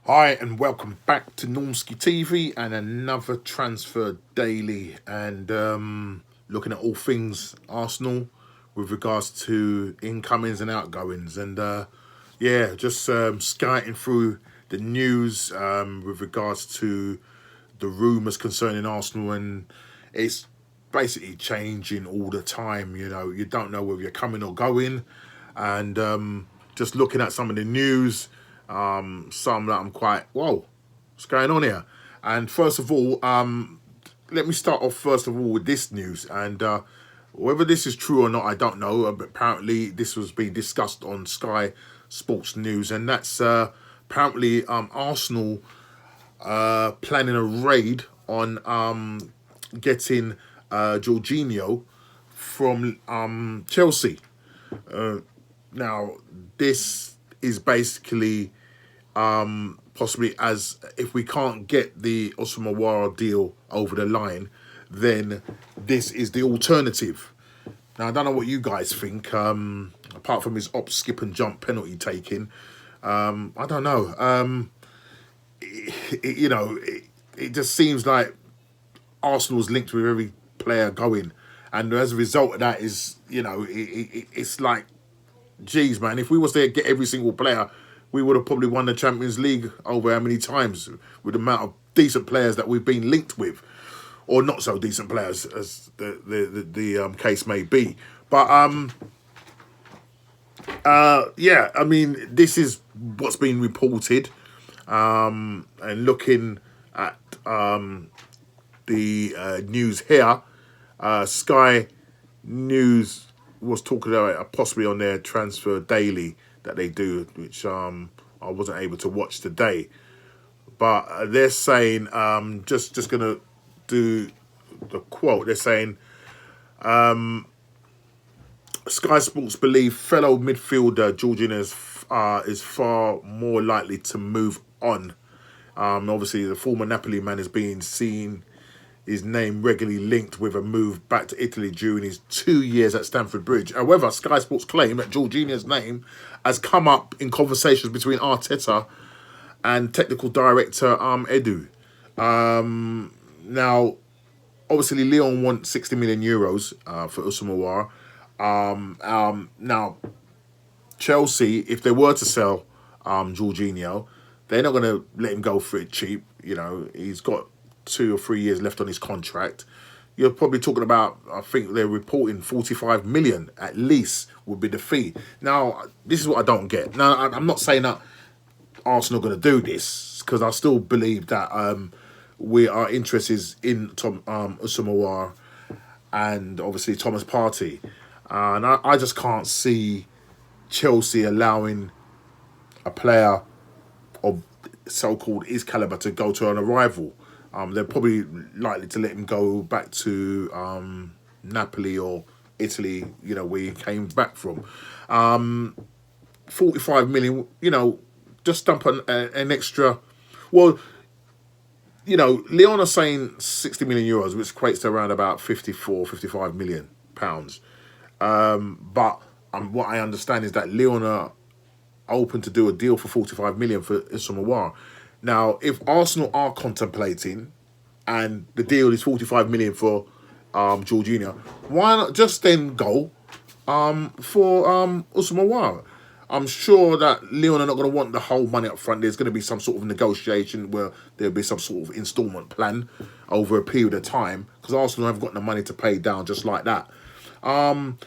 Hi and welcome back to Normski TV and another transfer daily and looking at all things Arsenal with regards to incomings and outgoings and just scouting through the news with regards to the rumours concerning Arsenal, and it's basically changing all the time. You don't know whether you're coming or going, and just looking at some of the news, some that I'm quite, whoa, what's going on here? And first of all, let me start off first of all with this news, and whether this is true or not, I don't know. But apparently, this was being discussed on Sky Sports News, and that's apparently Arsenal planning a raid on getting Jorginho from Chelsea. Now, this is basically possibly, as if we can't get the Osumawara deal over the line, then this is the alternative. Now, I don't know what you guys think, apart from his op, skip and jump penalty taking. I don't know. It just seems like Arsenal's linked with every player going. And as a result of that it's like, geez, man, if we was to get every single player, we would have probably won the Champions League over how many times with the amount of decent players that we've been linked with, or not so decent players as the case may be. But yeah, I mean, this is what's been reported, and looking at the news here, Sky News was talking about possibly on their transfer daily that they do, which I wasn't able to watch today. But they're saying, just gonna do the quote. They're saying, Sky Sports believe fellow midfielder Jorginho is far more likely to move on. Obviously, the former Napoli man is being seen, his name regularly linked with a move back to Italy during his 2 years at Stamford Bridge. However, Sky Sports claim that Jorginho's name has come up in conversations between Arteta and technical director Edu. Now, obviously, Lyon want 60 million euros for Usumawara. Now, Chelsea, if they were to sell Jorginho, they're not going to let him go for it cheap. He's got 2 or 3 years left on his contract. You're probably talking about, I think they're reporting 45 million at least would be the fee. Now, this is what I don't get. Now, I'm not saying that Arsenal are going to do this, because I still believe that our interest is in Tom Usumawar and obviously Thomas Partey. And I just can't see Chelsea allowing a player of so-called his caliber to go to an arrival. They're probably likely to let him go back to Napoli or Italy, where he came back from. 45 million, just dump an extra. Well, Leon are saying 60 million euros, which equates to around about 54, 55 million pounds. But what I understand is that Leon are open to do a deal for 45 million for Issamoah. Now, if Arsenal are contemplating and the deal is 45 million for Jorginho, why not just then go for Usman? I'm sure that Leon are not going to want the whole money up front. There's going to be some sort of negotiation where there'll be some sort of instalment plan over a period of time, because Arsenal have got the money to pay down just like that. And,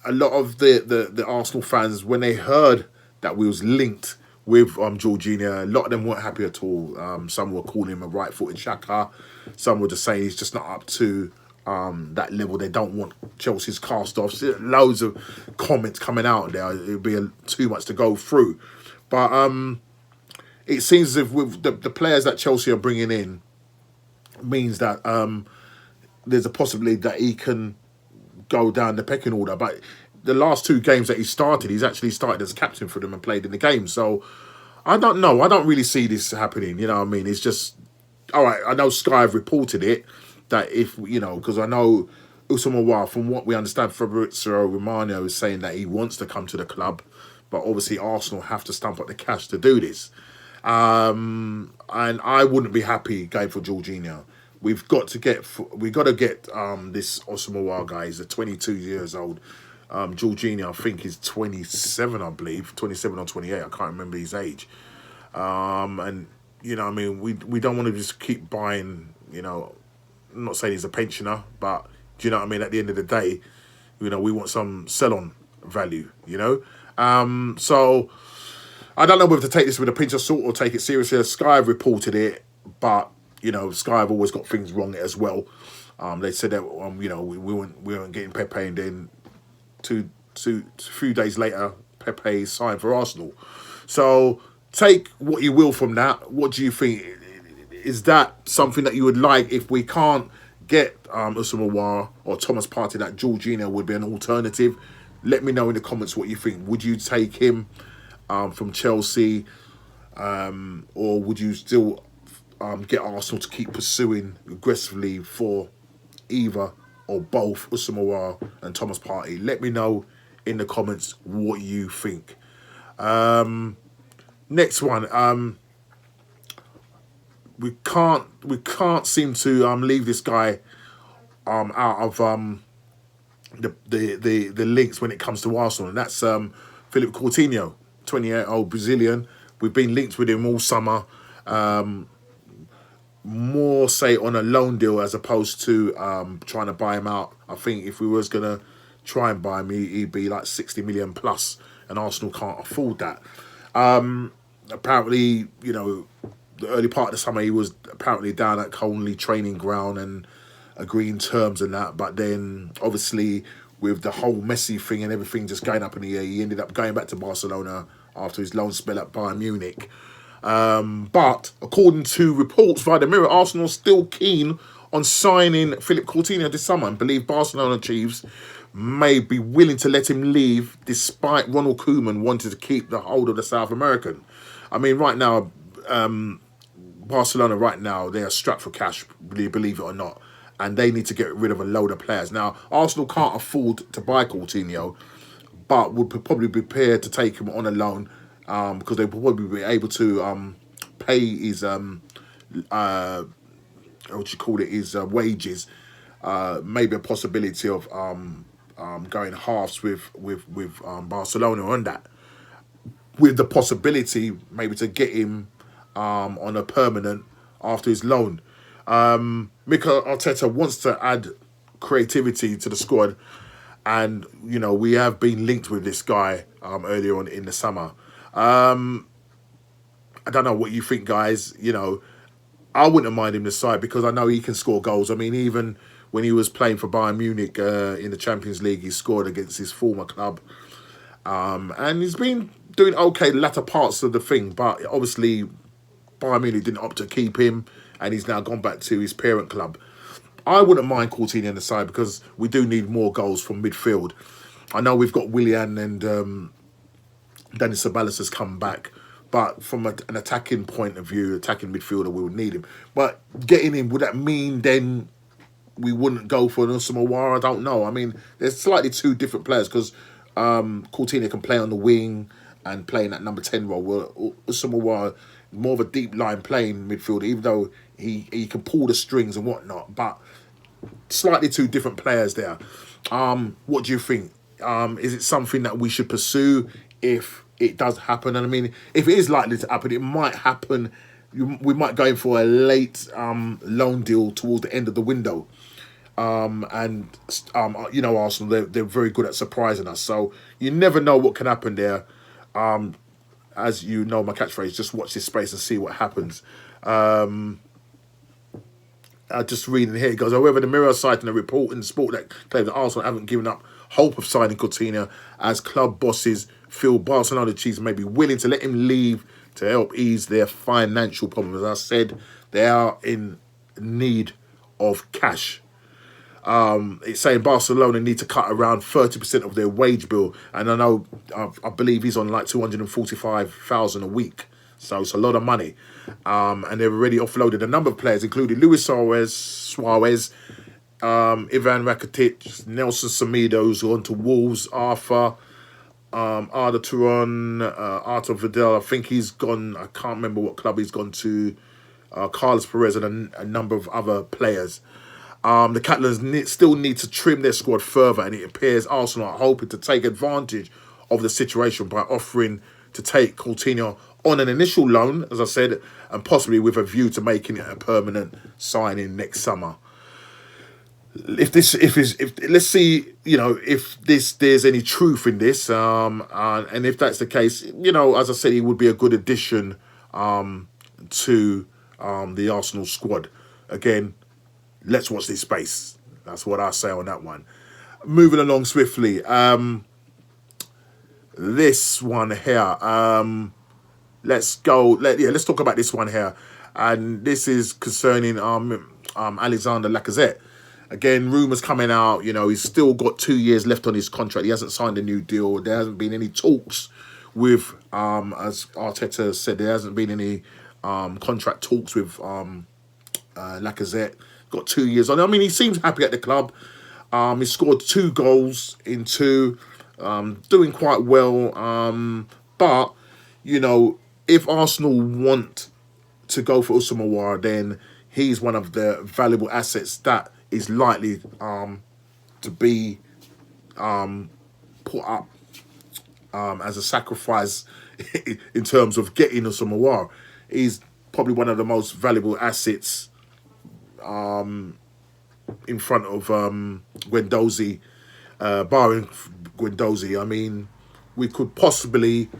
a lot of the Arsenal fans, when they heard that we was linked with Jorginho, a lot of them weren't happy at all. Some were calling him a right-footed Shaka. Some were just saying he's just not up to that level. They don't want Chelsea's cast-offs. Loads of comments coming out there. It would be too much to go through. But it seems as if with the players that Chelsea are bringing in means that there's a possibility that he can go down the pecking order. But the last 2 games that he started, he's actually started as captain for them and played in the game. So I don't know. I don't really see this happening. You know what I mean? It's just, all right, I know Sky have reported it, that if, because I know Usama, from what we understand, Fabrizio Romano is saying that he wants to come to the club, but obviously Arsenal have to stump up the cash to do this. And I wouldn't be happy going for Jorginho. We got to get this Osamoah guy. He's 22 years old. Jorginho, I think, is 27, I believe, 27 or 28. I can't remember his age. And I mean, we don't want to just keep buying. I'm not saying he's a pensioner, but do you know what I mean? At the end of the day, we want some sell-on value. So I don't know whether to take this with a pinch of salt or take it seriously. Sky have reported it, but Sky have always got things wrong as well. They said that we weren't getting Pepe, and then a few days later, Pepe signed for Arsenal. So take what you will from that. What do you think? Is that something that you would like if we can't get Osamoah or Thomas Partey? That Jorginho would be an alternative. Let me know in the comments what you think. Would you take him from Chelsea, or would you still get Arsenal to keep pursuing aggressively for either or both Osamoah and Thomas Partey? Let me know in the comments what you think. Next one. We can't seem to leave this guy out of the links when it comes to Arsenal, and that's Philip Coutinho, 28-year-old Brazilian. We've been linked with him all summer, more say on a loan deal as opposed to trying to buy him out. I think if we was gonna try and buy him, he'd be like 60 million plus, and Arsenal can't afford that. Apparently, the early part of the summer, he was apparently down at Conley training ground and agreeing terms and that. But then, obviously, with the whole Messi thing and everything just going up in the air, he ended up going back to Barcelona after his loan spell at Bayern Munich. But according to reports via the Mirror, Arsenal still keen on signing Philip Coutinho this summer and believe Barcelona chiefs may be willing to let him leave despite Ronald Koeman wanting to keep the hold of the South American. I mean, right now, Barcelona right now, they are strapped for cash, believe it or not, and they need to get rid of a load of players. Now, Arsenal can't afford to buy Coutinho, but would probably be prepared to take him on a loan because they would probably be able to pay his his wages. Maybe a possibility of going halves with Barcelona on that, with the possibility maybe to get him on a permanent after his loan. Mikel Arteta wants to add creativity to the squad, and we have been linked with this guy earlier on in the summer. I don't know what you think, guys. I wouldn't mind him this side because I know he can score goals. I mean, even when he was playing for Bayern Munich in the Champions League, he scored against his former club, and he's been doing okay the latter parts of the thing, but obviously Bayern Munich didn't opt to keep him, and he's now gone back to his parent club. I wouldn't mind Coutinho on the side because we do need more goals from midfield. I know we've got Willian and Dani Ceballos has come back, but from an attacking point of view, attacking midfielder, we would need him. But getting him, would that mean then we wouldn't go for an Osamoah? I don't know. I mean, there's slightly two different players because Coutinho can play on the wing and play in that number 10 role, where Osamoah more of a deep line playing midfielder, even though he can pull the strings and whatnot, but slightly two different players there. What do you think? Is it something that we should pursue if it does happen? And I mean, if it is likely to happen, it might happen. We might go in for a late loan deal towards the end of the window. Arsenal, they're very good at surprising us. So you never know what can happen there. As you know, my catchphrase, just watch this space and see what happens. Just reading here, it goes, however, the Mirror citing a report in the Sport that claims that Arsenal haven't given up hope of signing Coutinho, as club bosses feel Barcelona chiefs may be willing to let him leave to help ease their financial problems. As I said, they are in need of cash. It's saying Barcelona need to cut around 30% of their wage bill, and I believe he's on like 245,000 a week, so it's a lot of money. And they've already offloaded a number of players, including Luis Suarez, Ivan Rakitic, Nelson Semedo, who's gone to Wolves, Arthur, Arda Turan, Artur Vidal. I think he's gone. I can't remember what club he's gone to. Carlos Perez and a number of other players. The Catalans still need to trim their squad further, and it appears Arsenal are hoping to take advantage of the situation by offering to take Coutinho on an initial loan, as I said, and possibly with a view to making it a permanent signing next summer. If let's see, if there's any truth in this, and if that's the case, as I said, he would be a good addition to the Arsenal squad. Again, let's watch this space. That's what I say on that one. Moving along swiftly. This one here. Let's go. Let's talk about this one here, and this is concerning Alexander Lacazette. Again, rumours coming out. He's still got 2 years left on his contract. He hasn't signed a new deal. There hasn't been any talks with, as Arteta said, there hasn't been any contract talks with Lacazette. Got 2 years on. I mean, he seems happy at the club. He scored 2 goals in 2, doing quite well. But if Arsenal want to go for Usama, then he's one of the valuable assets that is likely to be put up as a sacrifice in terms of getting Usama. He's probably one of the most valuable assets in front of Guendouzi, barring Guendouzi. I mean, we could possibly,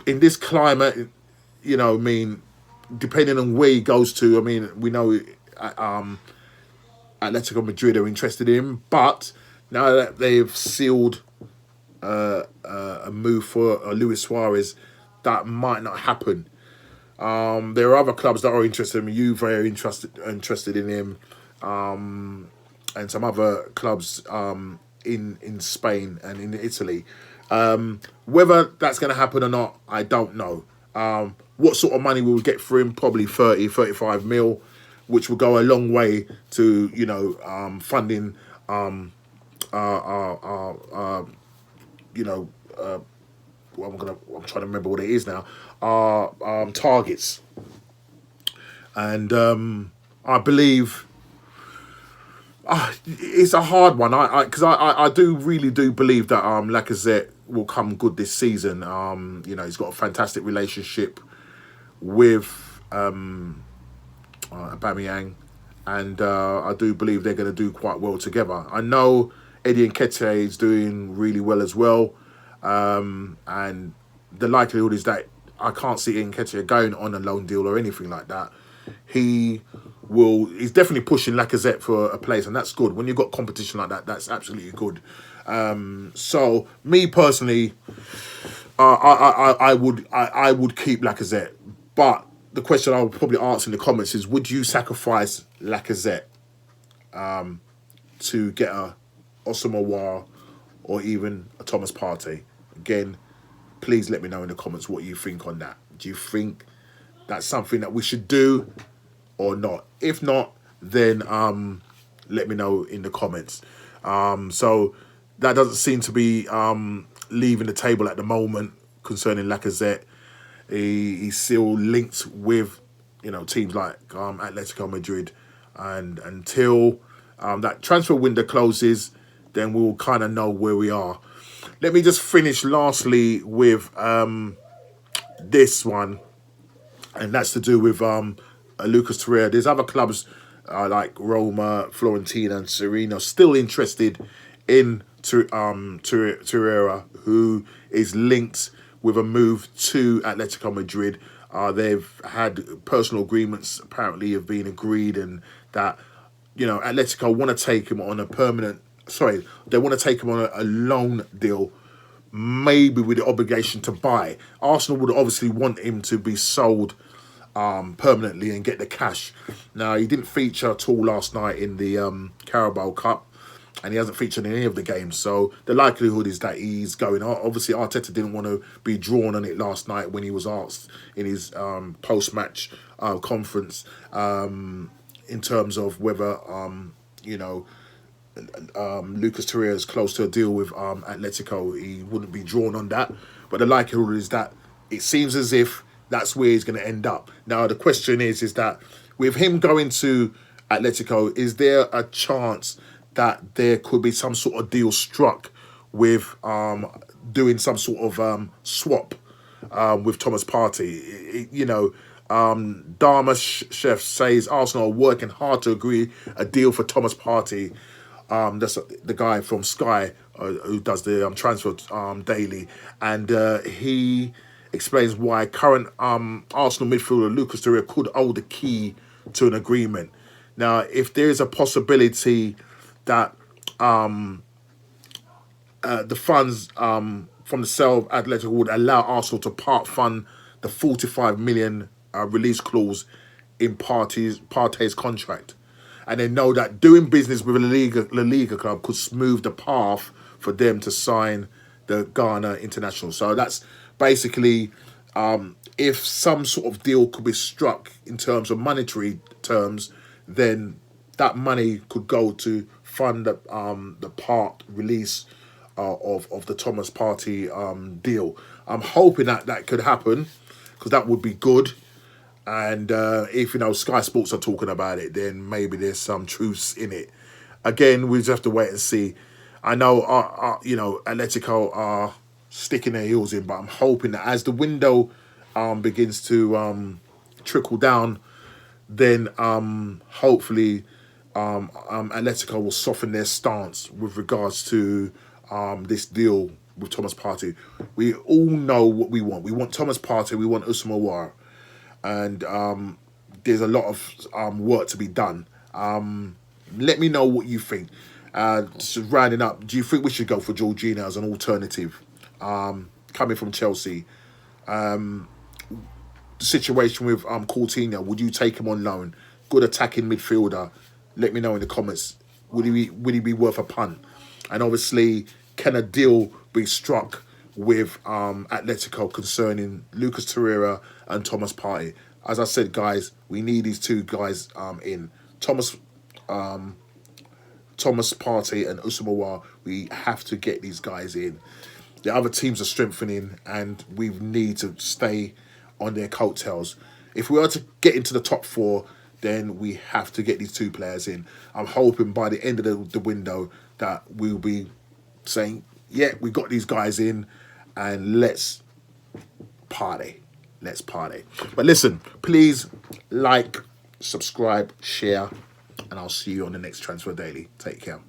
in this climate, depending on where he goes to, we know Atletico Madrid are interested in him, but now that they've sealed a move for Luis Suarez, that might not happen. There are other clubs that are interested in him. Juve are interested in him, and some other clubs in Spain and in Italy. Whether that's going to happen or not, I don't know. What sort of money we will get for him? Probably 30, 35 mil, which will go a long way to funding I'm trying to remember what it is now. Targets, and I believe it's a hard one. Because I really do believe that Lacazette will come good this season. He's got a fantastic relationship with Aubameyang, and I do believe they're going to do quite well together. I know Eddie Nketiah is doing really well as well, and the likelihood is that I can't see Nketiah going on a loan deal or anything like that. He's definitely pushing Lacazette for a place, and that's good. When you've got competition like that, that's absolutely good. So me personally, I would keep Lacazette, but the question I would probably ask in the comments is: would you sacrifice Lacazette to get a Osama or even a Thomas Partey? Again, please let me know in the comments what you think on that. Do you think that's something that we should do or not? If not, then let me know in the comments. So that doesn't seem to be leaving the table at the moment concerning Lacazette. He's still linked with teams like Atletico Madrid, and until that transfer window closes, then we'll kind of know where we are. Let me just finish lastly with this one, and that's to do with Lucas Torreira. There's other clubs like Roma, Fiorentina, and Serena still interested in Torreira, who is linked with a move to Atletico Madrid. They've had personal agreements apparently have been agreed, and that Atletico want to take him on a permanent. Sorry, they want to take him on a loan deal, maybe with the obligation to buy. Arsenal would obviously want him to be sold permanently and get the cash. Now, he didn't feature at all last night in the Carabao Cup, and he hasn't featured in any of the games. So the likelihood is that he's going. Obviously, Arteta didn't want to be drawn on it last night when he was asked in his post-match conference in terms of whether Lucas Torreira is close to a deal with Atletico. He wouldn't be drawn on that, but the likelihood is that it seems as if that's where he's going to end up. Now the question is that with him going to Atletico, is there a chance that there could be some sort of deal struck with doing some sort of swap with Thomas Partey? Dharma Chef says Arsenal are working hard to agree a deal for Thomas Partey. That's the guy from Sky who does the transfer daily, and he explains why current Arsenal midfielder Lucas Torreira could hold the key to an agreement. Now, if there is a possibility that the funds from the sale of Atletico would allow Arsenal to part fund the 45 million release clause in Partey's contract. And they know that doing business with a La Liga club could smooth the path for them to sign the Ghana international. So that's basically if some sort of deal could be struck in terms of monetary terms, then that money could go to fund the part release of the Thomas Partey deal. I'm hoping that could happen because that would be good. And if Sky Sports are talking about it, then maybe there's some truth in it. Again, we just have to wait and see. I know, Atletico are sticking their heels in, but I'm hoping that as the window begins to trickle down, then hopefully Atletico will soften their stance with regards to this deal with Thomas Partey. We all know what we want. We want Thomas Partey. We want Ousmane Ouar. And there's a lot of work to be done. Let me know what you think. Just rounding up, do you think we should go for Jorginho as an alternative? Coming from Chelsea. The situation with Coutinho, would you take him on loan? Good attacking midfielder. Let me know in the comments. Would he be worth a punt? And obviously, can a deal be struck with Atletico concerning Lucas Torreira and Thomas Partey? As I said, guys, we need these two guys in. Thomas Partey and Ousmane Ouar, we have to get these guys in. The other teams are strengthening and we need to stay on their coattails. If we are to get into the top four, then we have to get these two players in. I'm hoping by the end of the window that we'll be saying, yeah, we got these guys in and let's party. Let's party. But listen, please like, subscribe, share, and I'll see you on the next Transfer Daily. Take care.